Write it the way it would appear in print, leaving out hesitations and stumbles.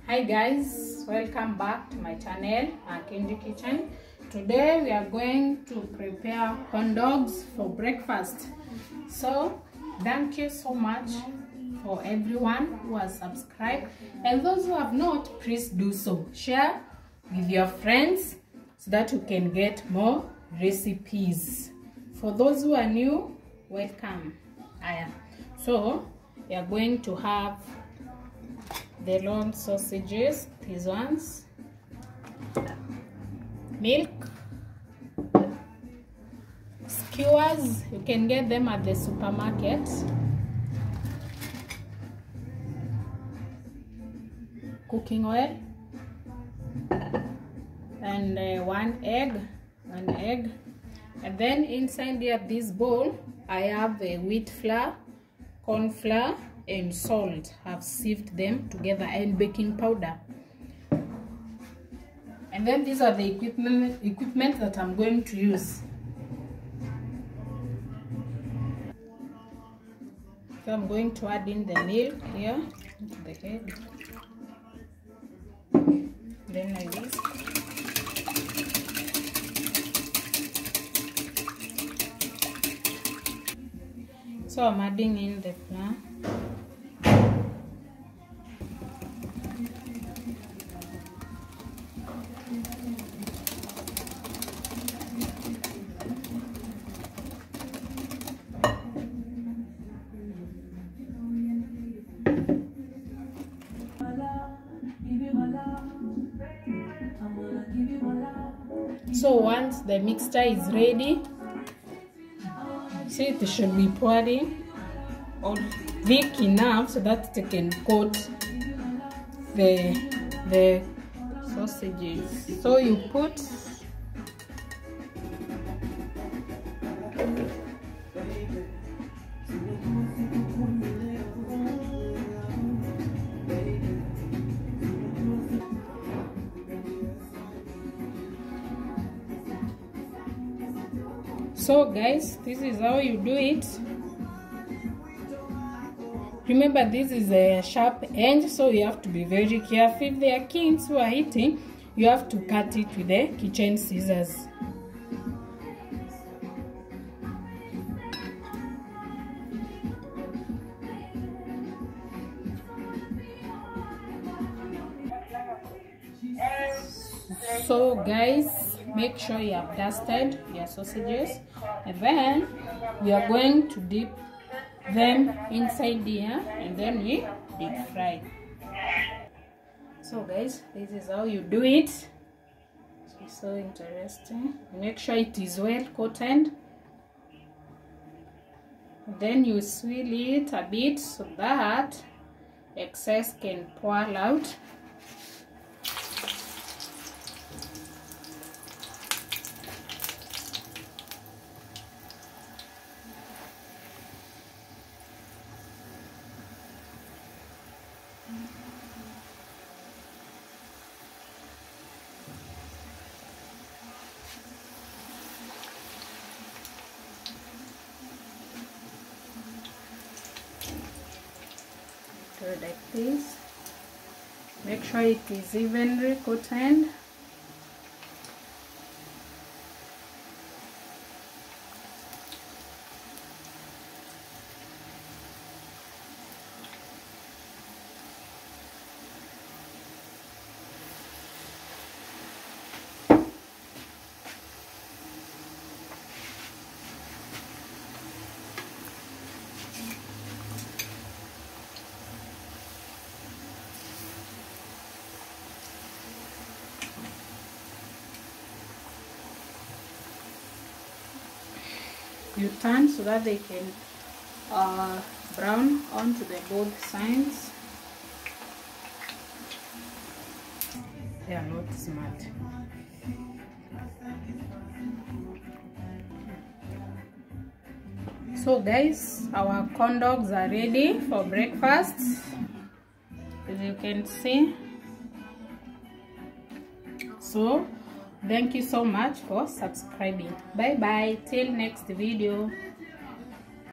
Hi guys, welcome back to my channel, Kendi Kitchen. Today we are going to prepare corn dogs for breakfast. So thank you so much for everyone who has subscribed, and those who have not, please do so. Share with your friends so that you can get more recipes. For those who are new, welcome. So we are going to have the long sausages, these ones, milk, skewers, you can get them at the supermarket, cooking oil, and one egg, and then inside here this bowl I have a wheat flour, corn flour, and salt. I've sieved them together, and baking powder. And then these are the equipment that I'm going to use. So I'm going to add in the milk here into the egg. Then like this. So I'm adding in the flour. So once the mixture is ready, see, it should be pouring or thick enough so that it can coat the sausages. So you put So guys, this is how you do it. Remember, this is a sharp edge, so you have to be very careful. If there are kids who are eating, you have to cut it with the kitchen scissors. So guys, make sure you have dusted your sausages, and then we are going to dip them inside here, and then we deep fry. So guys, this is how you do it. It's so interesting. Make sure it is well coated. Then you swirl it a bit so that excess can pour out. Like this. Make sure it is evenly coated. You turn so that they can brown onto the both sides. They are not smart. So guys, our corn dogs are ready for breakfast, as you can see. So thank you so much for subscribing. Bye bye, till next video.